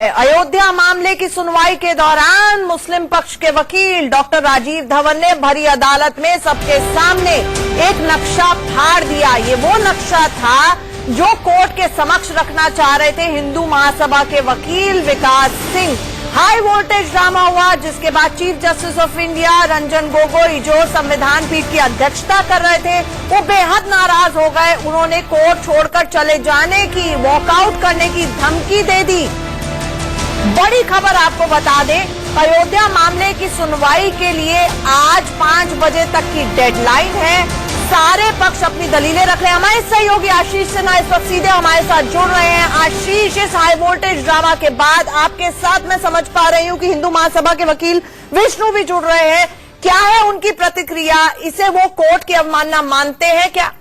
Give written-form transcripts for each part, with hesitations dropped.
अयोध्या मामले की सुनवाई के दौरान मुस्लिम पक्ष के वकील डॉक्टर राजीव धवन ने भरी अदालत में सबके सामने एक नक्शा फाड़ दिया। ये वो नक्शा था जो कोर्ट के समक्ष रखना चाह रहे थे हिंदू महासभा के वकील विकास सिंह। हाई वोल्टेज ड्रामा हुआ, जिसके बाद chief justice of India Ranjan Gogoi, जो संविधान पीठ की अध्यक्षता कर रहे थे, वो बेहद नाराज हो गए। उन्होंने कोर्ट छोड़कर चले जाने की, वॉकआउट करने की धमकी दे दी। बड़ी खबर आपको बता दें, अयोध्या मामले की सुनवाई के लिए आज 5 बजे तक की डेडलाइन है। सारे पक्ष अपनी दलीलें रख रहे हैं। हमारे सहयोगी आशीष सिन्हा इस वक्त सीधे हमारे साथ जुड़ रहे हैं। आशीष, इस हाई वोल्टेज ड्रामा के बाद आपके साथ मैं समझ पा रही हूं कि हिंदू महासभा के वकील विष्णु भी जुड़ रहे हैं। क्या है उनकी प्रतिक्रिया? इसे वो कोर्ट की अवमानना मानते हैं क्या?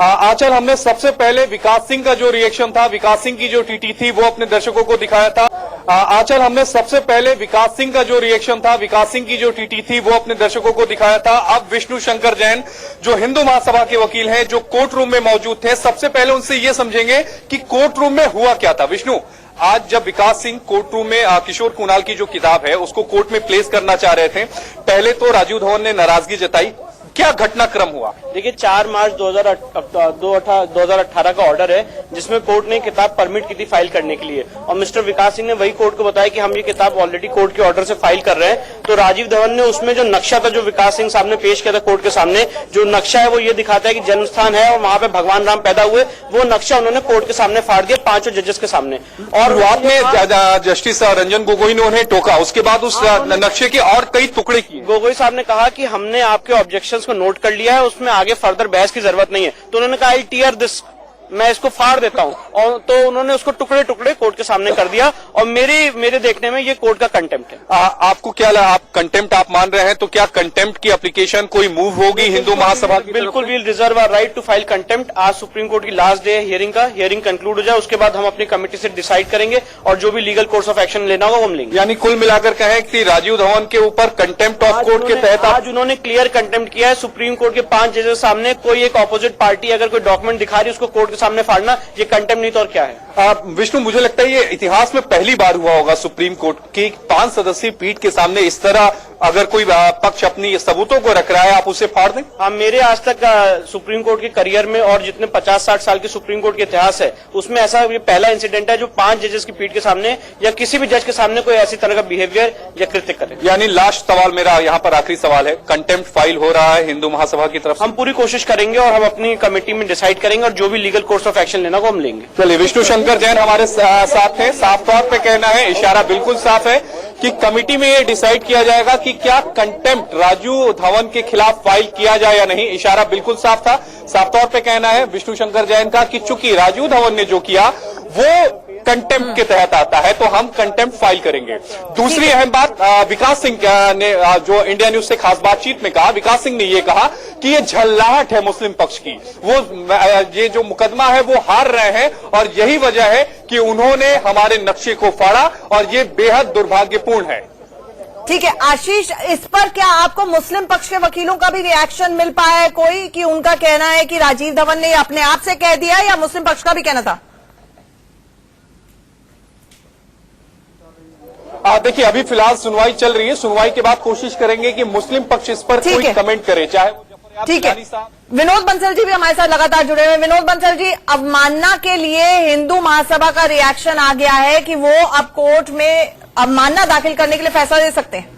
आंचल, हमने सबसे पहले विकास सिंह का जो रिएक्शन था, विकास सिंह की जो टीटी थी, वो अपने दर्शकों को दिखाया था। आंचल, हमने सबसे पहले विकास सिंह का जो रिएक्शन था, विकास सिंह की जो टीटी थी, वो अपने दर्शकों को दिखाया था। अब विष्णु शंकर जैन, जो हिंदू महासभा के वकील हैं, जो कोर्ट रूम में मौजूद थे, सबसे पहले उनसे ये समझेंगे कि कोर्ट रूम में हुआ क्या था। विष्णु, आज जब विकास सिंह कोर्ट रूम में किशोर कुणाल की जो किताब है उसको कोर्ट में प्लेस करना चाह रहे थे, पहले तो राजीव धवन ने नाराजगी जताई। क्या घटनाक्रम हुआ? देखिए, 4 मार्च 2018 का ऑर्डर है जिसमें कोर्ट ने किताब परमिट की थी फाइल करने के लिए, और मिस्टर विकास सिंह ने वही कोर्ट को बताया कि हम ये किताब ऑलरेडी कोर्ट के ऑर्डर से फाइल कर रहे हैं। तो राजीव धवन ने उसमें जो नक्शा था, जो विकास सिंह सामने पेश किया था कोर्ट के सामने, जो नक्शा है वो ये दिखाता है कि जन्म स्थान है और वहां पे भगवान राम पैदा हुए। वो नक्शा उन्होंने कोर्ट के सामने फाड़ दिया, 5 जजेस के सामने। और शुरुआत में जस्टिस रंजन गोगोई ने उन्हें टोका, उसके बाद उस नक्शे के और कई टुकड़े किए। गोगोई साहब ने कहा कि हमने आपके ऑब्जेक्शंस को नोट कर लिया है, उसमें आगे फर्दर बहस की जरूरत नहीं है। तो उन्होंने कहा आई टीयर दिस, मैं इसको फाड़ देता हूं, और तो उन्होंने उसको टुकड़े टुकड़े कोर्ट के सामने कर दिया। और मेरे देखने में ये कोर्ट का कंटेम्प्ट है। आपको क्या लगा? आप कंटेम्प्ट आप मान रहे हैं, तो क्या कंटेम्प्ट की एप्लीकेशन कोई मूव होगी हिंदू महासभा की? बिल्कुल, we'll reserve our right to file contempt. आज सुप्रीम कोर्ट की लास्ट डे है हियरिंग का, हियरिंग कंक्लूड हो जाए उसके बाद हम अपनी कमेटी से डिसाइड करेंगे और जो भी लीगल कोर्स ऑफ एक्शन लेना होगा हम लेंगे। यानी कुल मिलाकर कहें कि राजीव धवन के ऊपर कंटेम्प्ट ऑफ कोर्ट के तहत आज उन्होंने क्लियर कंटेम्प्ट किया है सुप्रीम कोर्ट के 5 जजेस सामने। कोई एक ऑपोजिट पार्टी अगर कोई डॉक्यूमेंट दिखा रही है उसको कोर्ट के सामने फाड़ना, ये कंटेम्प्ट नहीं तो और क्या है? विष्णु, मुझे लगता है ये इतिहास में पहली बार हुआ होगा सुप्रीम कोर्ट की 5 सदस्यीय पीठ के सामने इस तरह अगर कोई पक्ष अपनी सबूतों को रख रहा है, आप उसे फाड़ दें। हाँ, मेरे आज तक सुप्रीम कोर्ट के करियर में और जितने 50-60 साल के सुप्रीम कोर्ट के इतिहास है, उसमें ऐसा ये पहला इंसिडेंट है जो 5 जजेस की पीठ के सामने या किसी भी जज के सामने कोई ऐसी तरह का बिहेवियर या कृत्य करे। यानी लास्ट सवाल मेरा यहाँ पर आखिरी सवाल है, कंटेम्प्ट फाइल हो रहा है हिंदू महासभा की तरफ से? हम पूरी कोशिश करेंगे और हम अपनी कमेटी में डिसाइड करेंगे और जो भी लीगल कोर्स ऑफ एक्शन लेना वो हम लेंगे। चलिए, विष्णु शंकर जैन हमारे साथ हैं। साफ तौर पे कहना है, इशारा बिल्कुल साफ है कि कमेटी में ये डिसाइड किया जाएगा कि क्या कंटेम्प्ट राजीव धवन के खिलाफ फाइल किया जाए या नहीं। इशारा बिल्कुल साफ था। साफ तौर पे कहना है विष्णु शंकर जैन का कि चूंकि राजीव धवन ने जो किया वो कंटेम्प्ट के तहत आता है, तो हम कंटेम्प्ट फाइल करेंगे। दूसरी अहम बात, विकास सिंह ने जो इंडिया न्यूज से खास बातचीत में कहा, विकास सिंह ने ये कहा कि ये झल्लाहट है मुस्लिम पक्ष की, वो ये जो मुकदमा है वो हार रहे हैं और यही वजह है कि उन्होंने हमारे नक्शे को फाड़ा और ये बेहद दुर्भाग्यपूर्ण है। ठीक है आशीष, इस पर क्या आपको मुस्लिम पक्ष के वकीलों का भी रिएक्शन मिल पाया है कोई, कि उनका कहना है कि राजीव धवन ने अपने आप से कह दिया, या मुस्लिम पक्ष का भी कहना था? देखिए, अभी फिलहाल सुनवाई चल रही है। सुनवाई के बाद कोशिश करेंगे कि मुस्लिम पक्ष इस पर कोई कमेंट करे, चाहे वो ठीक है। विनोद बंसल जी भी हमारे साथ लगातार जुड़े हुए हैं। विनोद बंसल जी, अवमानना के लिए हिंदू महासभा का रिएक्शन आ गया है कि वो अब कोर्ट में अवमानना दाखिल करने के लिए फैसला दे सकते हैं।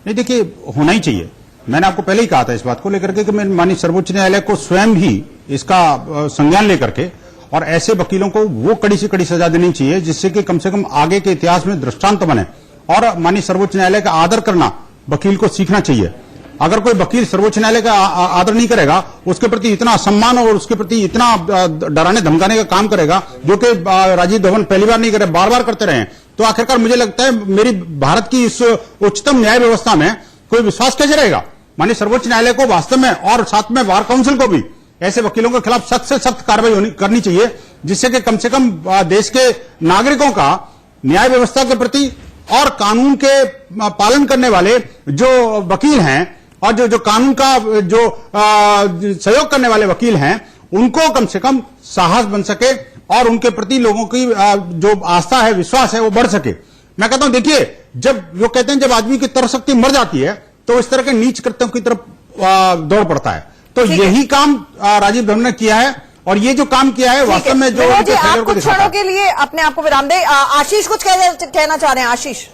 नहीं, देखिए, होना ही चाहिए। मैंने आपको पहले ही कहा था इस बात को लेकर के कि माननीय सर्वोच्च न्यायालय को स्वयं ही इसका संज्ञान लेकर के और ऐसे वकीलों को वो कड़ी से कड़ी सजा देनी चाहिए जिससे कि कम से कम आगे के इतिहास में दृष्टांत बने। और माननीय सर्वोच्च न्यायालय का आदर करना वकील को सीखना चाहिए। अगर कोई वकील सर्वोच्च न्यायालय का आदर नहीं करेगा, उसके प्रति इतना असम्मान और उसके प्रति इतना डराने धमकाने का काम करेगा, जो कि राजीव धवन पहली बार नहीं करे, बार बार करते रहे, तो आखिरकार मुझे लगता है मेरी भारत की इस उच्चतम न्याय व्यवस्था में कोई विश्वास कैसे रहेगा। माननीय सर्वोच्च न्यायालय को वास्तव में और साथ में बार काउंसिल को भी ऐसे वकीलों के खिलाफ सख्त से सख्त कार्रवाई करनी चाहिए, जिससे कि कम से कम देश के नागरिकों का न्याय व्यवस्था के प्रति और कानून के पालन करने वाले जो वकील हैं और जो कानून का जो सहयोग करने वाले वकील हैं उनको कम से कम साहस बन सके और उनके प्रति लोगों की जो आस्था है, विश्वास है, वो बढ़ सके। मैं कहता हूं देखिए, जब वो कहते हैं जब आदमी की तरह शक्ति मर जाती है तो इस तरह के नीच कृत्यों की तरफ दौड़ पड़ता है। तो यही काम राजीव धवन ने किया है और ये जो काम किया है वास्तव में जो जी, आप कुछ क्षणों के लिए अपने आप को विराम दे। आशीष कुछ कहना चाह रहे हैं। आशीष,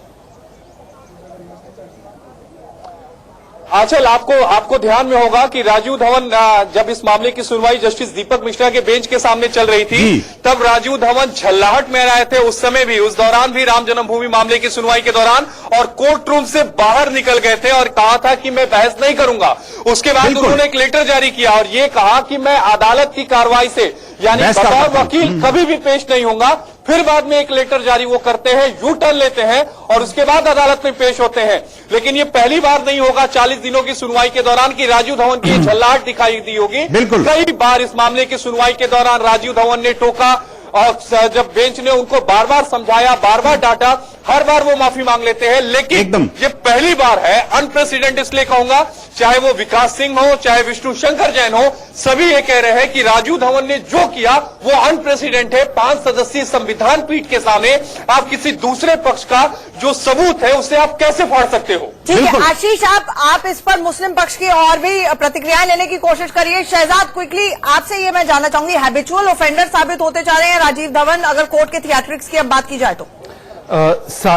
आंचल, आपको ध्यान में होगा कि राजीव धवन जब इस मामले की सुनवाई जस्टिस दीपक मिश्रा के बेंच के सामने चल रही थी, तब राजीव धवन झल्लाहट में आए थे उस समय भी, उस दौरान भी राम जन्मभूमि मामले की सुनवाई के दौरान, और कोर्ट रूम से बाहर निकल गए थे और कहा था कि मैं बहस नहीं करूंगा। उसके बाद उन्होंने एक लेटर जारी किया और ये कहा कि मैं अदालत की कार्रवाई से यानी बतौर वकील कभी भी पेश नहीं होऊंगा। फिर बाद में एक लेटर जारी वो करते हैं, यू टर्न लेते हैं और उसके बाद अदालत में पेश होते हैं। लेकिन ये पहली बार नहीं होगा 40 दिनों की सुनवाई के दौरान कि राजीव धवन की झल्लाहट दिखाई दी होगी। कई बार इस मामले की सुनवाई के दौरान राजीव धवन ने टोका और जब बेंच ने उनको बार बार समझाया, बार बार डांटा, हर बार वो माफी मांग लेते हैं। लेकिन ये पहली बार है, अनप्रेसिडेंट इसलिए कहूंगा, चाहे वो विकास सिंह हो, चाहे विष्णु शंकर जैन हो, सभी ये कह रहे हैं कि राजीव धवन ने जो किया वो अनप्रेसिडेंट है। 5 सदस्यीय संविधान पीठ के सामने आप किसी दूसरे पक्ष का जो सबूत है उसे आप कैसे फाड़ सकते हो? ठीक है आशीष, आप इस पर मुस्लिम पक्ष की और भी प्रतिक्रियाएं लेने की कोशिश करिए। शहजाद, क्विकली आपसे ये मैं जानना चाहूंगी, हैबिचुअल ऑफेंडर साबित होते जा रहे हैं राजीव धवन, अगर कोर्ट के थिएट्रिक्स की अब बात की जाए तो?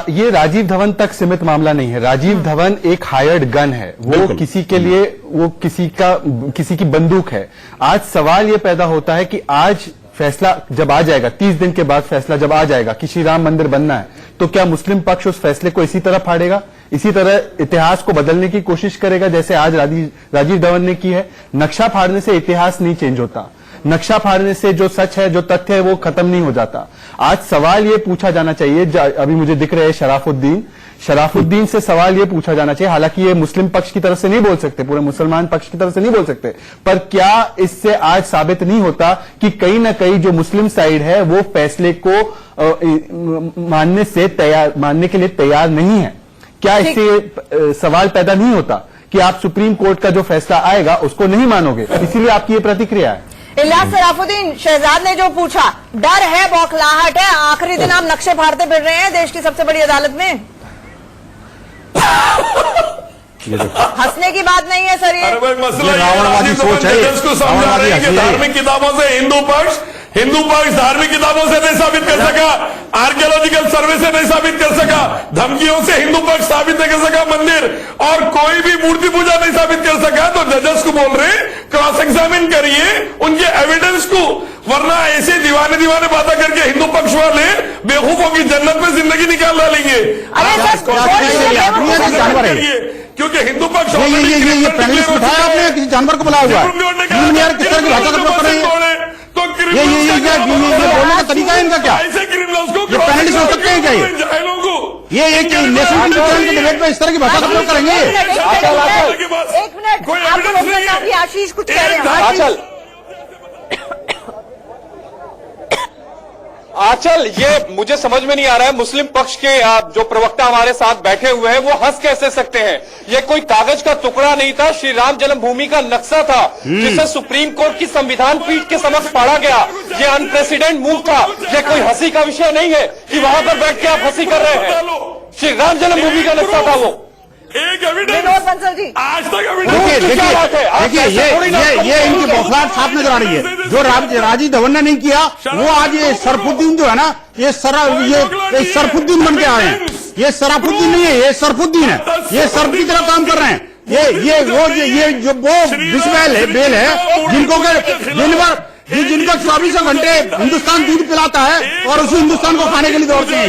ये राजीव धवन तक सीमित मामला नहीं है। राजीव धवन एक हायर्ड गन है, वो किसी के लिए, वो किसी की बंदूक है। आज सवाल ये पैदा होता है कि आज फैसला जब आ जाएगा, 30 दिन के बाद फैसला जब आ जाएगा कि श्री राम मंदिर बनना है, तो क्या मुस्लिम पक्ष उस फैसले को इसी तरह फाड़ेगा, इसी तरह इतिहास को बदलने की कोशिश करेगा जैसे आज राजीव धवन ने की है? नक्शा फाड़ने से इतिहास नहीं चेंज होता, नक्शा फाड़ने से जो सच है, जो तथ्य है, वो खत्म नहीं हो जाता। आज सवाल ये पूछा जाना चाहिए, अभी मुझे दिख रहे हैं शराफुद्दीन से सवाल ये पूछा जाना चाहिए, हालांकि ये मुस्लिम पक्ष की तरफ से नहीं बोल सकते, पूरे मुसलमान पक्ष की तरफ से नहीं बोल सकते, पर क्या इससे आज साबित नहीं होता कि कहीं ना कहीं जो मुस्लिम साइड है वो फैसले को मानने के लिए तैयार नहीं है? क्या इससे सवाल पैदा नहीं होता कि आप सुप्रीम कोर्ट का जो फैसला आएगा उसको नहीं मानोगे? इसीलिए आपकी ये प्रतिक्रिया है। इलियास सराफुद्दीन, शहजाद ने जो पूछा, डर है, बौखलाहट है, आखिरी दिन आप नक्शे फाड़ते फिर रहे हैं देश की सबसे बड़ी अदालत में। हंसने की बात नहीं है सर, ये मसला रावणवादी सोच है। इसको समझा रहे हैं कि धार्मिक किताबों से हिंदू पक्ष धार्मिक किताबों से नहीं साबित कर सका, आर्कियोलॉजिकल सर्वे से नहीं साबित कर सका, धमकियों से हिंदू पक्ष साबित नहीं कर सका मंदिर, और कोई भी मूर्ति पूजा नहीं साबित कर सका, तो जजेस को बोल रहे क्रॉस एग्जामिन करिए उनके एविडेंस को, वरना ऐसे दीवाने बातें करके हिंदू पक्ष वाले बेवकूफों की जन्नत में जिंदगी निकाल डालेंगे। क्योंकि हिंदू पक्ष ये पैनलिस्ट उठाया आपने, किसी जानवर को बुलाया हुआ है, किस तरह की भाषा का प्रयोग कर रहे हैं? तो ये बोलने का तरीका है इनका क्या? ऐसे क्रिमिनल्स को ये पैनलिस्ट हो सकते हैं क्या? ये एक नेशनल के डिबेट में इस तरह की भाषा का प्रयोग करेंगे? एक मिनट, आपको रोकना चाहूंगी, आशीष कुछ कह रहे हैं। आंचल, ये मुझे समझ में नहीं आ रहा है, मुस्लिम पक्ष के जो प्रवक्ता हमारे साथ बैठे हुए हैं वो हंस कैसे सकते हैं? ये कोई कागज का टुकड़ा नहीं था, श्री राम जन्मभूमि का नक्शा था जिसे सुप्रीम कोर्ट की संविधान पीठ के समक्ष पढ़ा गया। ये अनप्रेसिडेंट मूव था, ये कोई हंसी का विषय नहीं है कि वहां पर बैठ के आप हंसी कर रहे हैं। श्री राम जन्मभूमि का नक्शा था वो। एक एविडेंस बंसल जी, आज तक देखिए ये इनकी बौखलाहट साफ नजर आ रही है। जो राजीव धवन ने नहीं किया वो आज ये सरफुद्दीन जो है ना, ये सरफुद्दीन बन के आए हैं। ये सराफुद्दीन नहीं है, ये सरफुद्दीन है, ये सर्फ की तरह काम कर रहे हैं। ये जो वो बेल है जिनको 24 घंटे हिंदुस्तान दूध पिलाता है और उसी हिंदुस्तान को खाने के लिए दौड़ते हैं।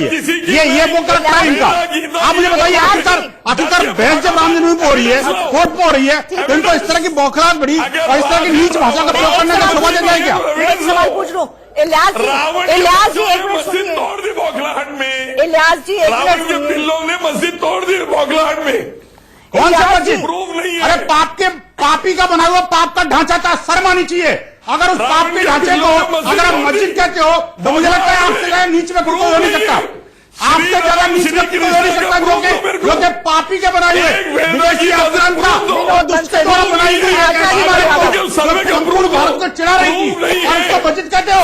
ये वो करता है इनका। आप मुझे बताइए, आखिरकार बहस जब राम जन्मभूमि हो रही है, कोर्ट पे हो रही है, तो इनको इस तरह की बौखलाहट बड़ी और इस तरह की नीच भाषा का प्रयोग करने का शोभा देता है क्या? एक सवाल पूछ लूं, इलियास जी एक मिनट सुनिए। तोड़ दी बौखलाहट में, इलियास जी एक मिनट रावण के पिल्लों ने मस्जिद तोड़ दी बौखलाहट में। कौन सा मस्जिद? प्रूफ नहीं है। अरे पापी का बना हुआ पाप का ढांचा था, शर्म आनी चाहिए। अगर उस पाप के ढांचे को अगर आप मस्जिद कहते हो तो मुझे लगता है आपसे नीच में कोई हो नहीं सकता। आपसे ज्यादा नीच व्यक्ति को हो नहीं सकता, जो कि पापी के बनाई हुए विदेशी आचरण का दुष्ट द्वारा बनाई गई संपूर्ण भारत को चिढ़ा रही थी और इसको मस्जिद कहते हो।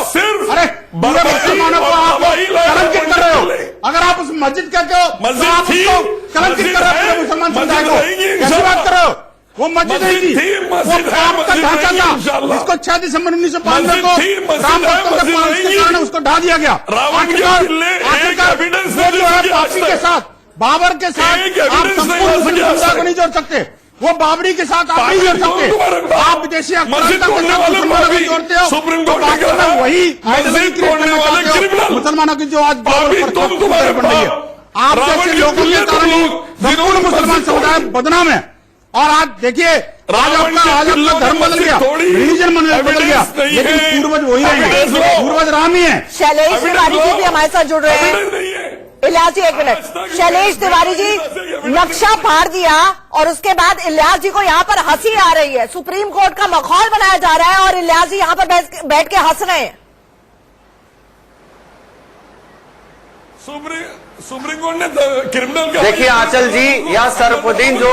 अरे पूरे मुसलमानों को आप कलंकित कर रहे हो। अगर आप उस मस्जिद कहते हो तो आप उसको कलंकित कर रहे हो पूरे मुसलमान समुदाय को। कैसी बात कर रहे हो? वो मस्जिद नहीं थी, वो पाप का ढांचा था जिसको 6 दिसंबर 1992 को राम भक्तों के पास के कारण उसको ढा दिया गया। आखिरकार वो जो है पापी के साथ, बाबर के साथ आप संपूर्ण मुस्लिम समुदाय को नहीं जोड़ सकते। वो बाबरी के साथ आप नहीं जोड़ सकते। आप विदेशी आक्रांता के साथ मुसलमानों को जोड़ते हो तो वास्तव में वही मुसलमानों की जो आज बाबर बन रही है। आप जैसे लोगों के कारण ही संपूर्ण मुसलमान समुदाय बदनाम है। और आज देखिए आज आपका धर्म बदल गया, रिलीजन बदल गया, लेकिन पूर्वज वही रहेंगे, पूर्वज राम ही है। शैलेश तिवारी जी भी हमारे साथ जुड़ रहे हैं। इलियास जी एक मिनट, शैलेश तिवारी जी नक्शा फाड़ दिया और उसके बाद इलियास जी को यहाँ पर हंसी आ रही है, सुप्रीम कोर्ट का माहौल बनाया जा रहा है और इलियास जी यहाँ पर बैठ के हंस रहे हैं। सुप्रीम कोर्ट ने क्रिमिनल का देखिए आंचल जी, या सरफुद्दीन जो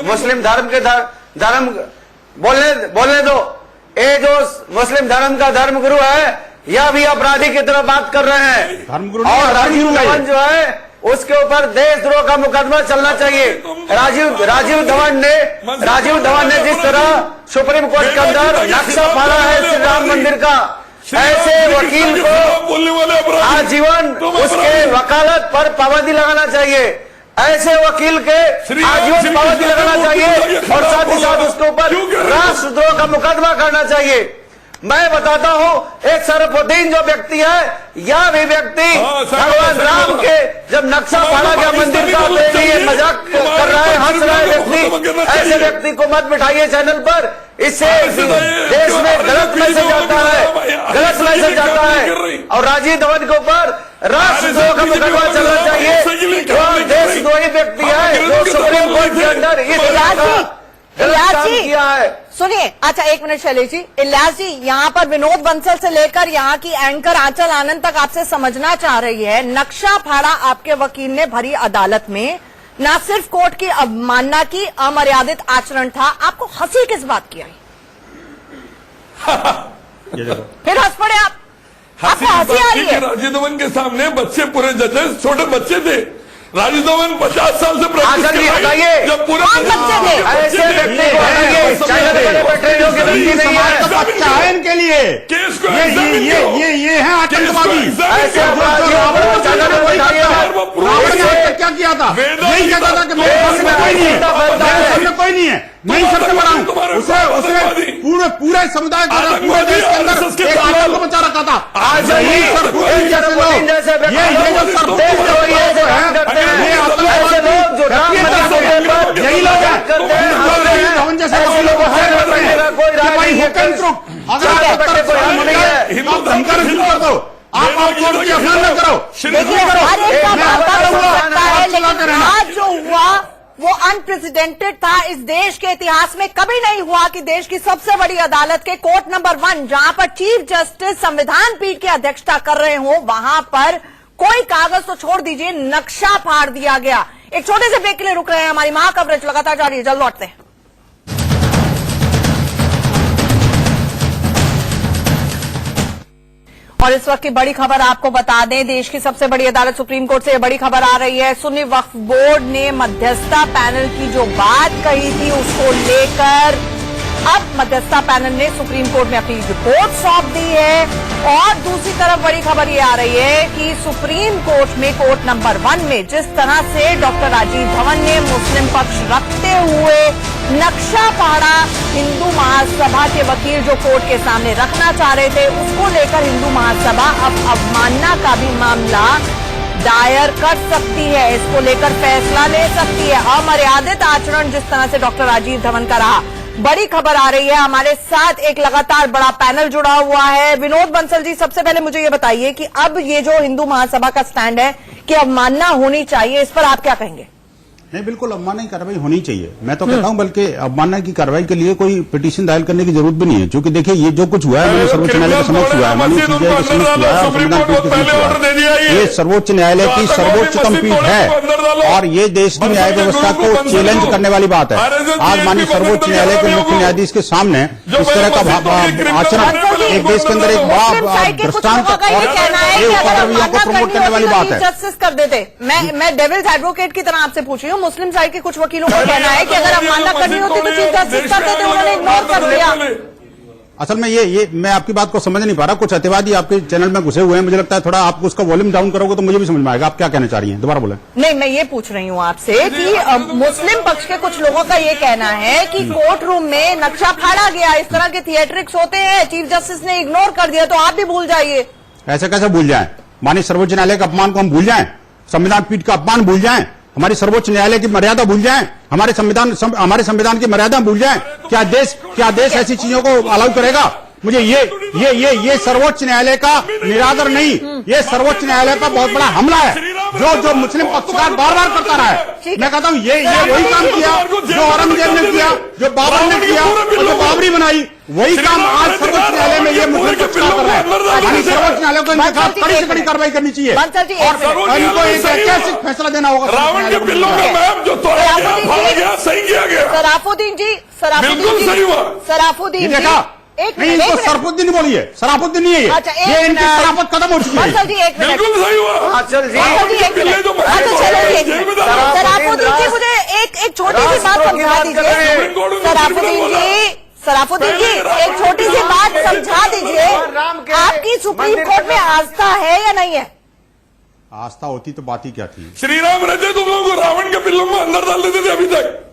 मुस्लिम धर्म के धर्म बोलने दो, ये जो मुस्लिम धर्म का धर्मगुरु है यह भी अपराधी की तरह बात कर रहे हैं। और राजीव धवन जो है उसके ऊपर देशद्रोह का मुकदमा चलना चाहिए। राजीव धवन ने जिस तरह सुप्रीम कोर्ट के अंदर नक्शा फाड़ा है श्री राम मंदिर का, ऐसे वकील को आजीवन उसके वकालत पर पाबंदी लगाना चाहिए। ऐसे वकील के आजीवन पाबंदी लगाना चाहिए और साथ ही साथ उसके ऊपर राष्ट्रद्रोह का मुकदमा करना चाहिए। मैं बताता हूँ, एक सरफुद्दीन जो व्यक्ति है यह भी व्यक्ति भगवान राम के जब नक्शा फाड़ा गया मंदिर का तो ये मजाक कर रहा है, हंस रहा है व्यक्ति। ऐसे व्यक्ति को मत बिठाइए चैनल पर, इससे देश में गलत मैसेज आता है, और राजीव धवन के ऊपर राष्ट्रद्रोह का मुकदमा चलना चाहिए। जो देशद्रोही व्यक्ति है जो सुप्रीम कोर्ट के अंदर इलियास जी किया है। सुनिए, अच्छा एक मिनट शैलेश जी, इलियास जी यहाँ पर विनोद बंसल से लेकर यहाँ की एंकर आंचल आनंद तक आपसे समझना चाह रही है, नक्शा फाड़ा आपके वकील ने भरी अदालत में, न सिर्फ कोर्ट की अवमानना की, अमर्यादित आचरण था, आपको हंसी किस बात की आई? फिर हंस पड़े आपको हंसी आ रही है। राजीव धवन के सामने बच्चे पूरे जजेस छोटे बच्चे थे। राजीव धवन 50 साल से प्रैक्टिस कर रहे हैं। जब पूरे बच्चे थे ऐसे व्यक्ति को बच्चा है इनके लिए, केस को ये है आतंकवादी। ऐसे क्या किया था? यही कहता था कि मेरे सामने कोई नहीं है, मेरे सामने कोई नहीं है, मैं ही सबसे बड़ा हूँ। उसने पूरे समुदाय को, पूरे देश के अंदर एक आतंक को बचा रखा था। आज यही सरफुद्दीन जैसे लोग, ये जो सरफुद्दीन जो है ये यही लोग हैं धवन जैसे वकीलों को हायर कर रहे हैं कि भाई हुक्म रुक, अगर आप धमकाना शुरू कर दो, आप कोर्ट की अपमान न करो। देखिए हर एक का माता हो सकता है, लेकिन आज जो हुआ वो अनप्रेसिडेंटेड था। इस देश के इतिहास में कभी नहीं हुआ कि देश की सबसे बड़ी अदालत के कोर्ट नंबर 1 जहां पर चीफ जस्टिस संविधान पीठ की अध्यक्षता कर रहे हो, वहां पर कोई कागज तो छोड़ दीजिए नक्शा फाड़ दिया गया। एक छोटे से ब्रेक के लिए रुक रहे हैं, हमारी महा कवरेज लगातार जारी है, जल्द लौटते हैं। और इस वक्त की बड़ी खबर आपको बता दें, देश की सबसे बड़ी अदालत सुप्रीम कोर्ट से बड़ी खबर आ रही है। सुन्नी वक्फ बोर्ड ने मध्यस्थता पैनल की जो बात कही थी उसको लेकर अब मध्यस्थता पैनल ने सुप्रीम कोर्ट में अपनी रिपोर्ट सौंप दी है। और दूसरी तरफ बड़ी खबर ये आ रही है कि सुप्रीम कोर्ट में कोर्ट नंबर 1 में जिस तरह से डॉक्टर राजीव धवन ने मुस्लिम पक्ष रखते हुए नक्शा फाड़ा, हिंदू महासभा के वकील जो कोर्ट के सामने रखना चाह रहे थे, उसको लेकर हिंदू महासभा अब अवमानना का भी मामला दायर कर सकती है, इसको लेकर फैसला ले सकती है। अमर्यादित आचरण जिस तरह से डॉक्टर राजीव धवन का रहा, बड़ी खबर आ रही है। हमारे साथ एक लगातार बड़ा पैनल जुड़ा हुआ है। विनोद बंसल जी, सबसे पहले मुझे ये बताइए कि अब ये जो हिंदू महासभा का स्टैंड है कि अवमानना होनी चाहिए, इस पर आप क्या कहेंगे? नहीं, बिल्कुल अवमानना की कार्रवाई होनी चाहिए। मैं तो कहता हूं बल्कि अवमानना की कार्रवाई के लिए कोई पिटीशन दायर करने की जरूरत भी नहीं है, क्योंकि देखिए ये जो कुछ हुआ है मैंने सर्वोच्च न्यायालय के समक्ष हुआ है, माननीय सीबीआई के समक्ष हुआ है, संविधान पीठ के समक्ष हुआ है। ये सर्वोच्च न्यायालय की सर्वोच्चतम पीठ है और ये देश की न्याय व्यवस्था को चैलेंज करने वाली बात है। आज माननीय सर्वोच्च न्यायालय के मुख्य न्यायाधीश के सामने इस तरह का आचरण एक देश के अंदर एक बड़ा दृष्टांत और उपद्रवियों को प्रमोट करने वाली बात है। जस्टिस कर देते। मैं डेविल्स एडवोकेट की तरह आपसे पूछ रही हूँ, मुस्लिम साइड के कुछ वकीलों का कहना है कि अगर अवमानना करनी होती तो चीफ जस्टिस करते थे, उन्होंने इग्नोर कर दिया। असल में ये मैं आपकी बात को समझ नहीं पा रहा, कुछ अतिवादी आपके चैनल में घुसे हुए हैं, मुझे लगता है थोड़ा आप उसका वॉल्यूम डाउन करोगे तो मुझे भी समझ में आएगा आप क्या कहना चाह रही हैं। दोबारा बोले। नहीं, मैं ये पूछ रही हूँ आपसे कि मुस्लिम पक्ष के कुछ लोगों का ये कहना है कि कोर्ट रूम में नक्शा फाड़ा गया, इस तरह के थिएट्रिक्स होते हैं, चीफ जस्टिस ने इग्नोर कर दिया, तो आप भी भूल जाइए। ऐसे कैसे भूल जाएं? माननीय सर्वोच्च न्यायालय का अपमान को हम भूल जाएं? संविधान पीठ का अपमान भूल जाएं? हमारी सर्वोच्च न्यायालय की मर्यादा भूल जाएं? हमारे संविधान की मर्यादा भूल जाएं? क्या देश ऐसी चीजों को अलाउ करेगा? मुझे ये सर्वोच्च न्यायालय का निरादर नहीं, ये सर्वोच्च न्यायालय का बहुत बड़ा हमला है जो मुस्लिम पक्षकार बार बार करता रहा है। मैं कहता हूँ ये वही काम किया जो औरंगजेब ने किया, जो बाबर ने किया और जो बाबरी बनाई, वही काम आज सर्वोच्च न्यायालय में ये मुस्लिम पक्षकार कर रहा है। यानी सर्वोच्च न्यायालय को इनके खिलाफ कड़ी से कड़ी कार्रवाई करनी चाहिए और इनको एक ऐतिहासिक फैसला देना होगा। रावण के बिल्लों का मैप जो तोड़ा गया सही किया गया। सराफुद्दीन जी, बिल्कुल सही हुआ। सराफुद्दीन जी, नहीं, इनको सराफुद्दीन बोलिए, सराफुद्दीन नहीं है ये। अच्छा, ये इनकी सराफत खत्म हो चुकी है। जी एक मिनट, बिल्कुल सही हुआ। आंचल जी, सराफुद्दीन जी मुझे एक छोटी सी बात समझा दीजिए। सराफुद्दीन जी एक छोटी सी बात समझा दीजिए, आपकी सुप्रीम कोर्ट में आस्था है या नहीं है? आस्था होती तो बात ही क्या थी। श्री राम रहते तुम लोगों को रावण के पिल्लों में अंदर डाल देते थे अभी तक।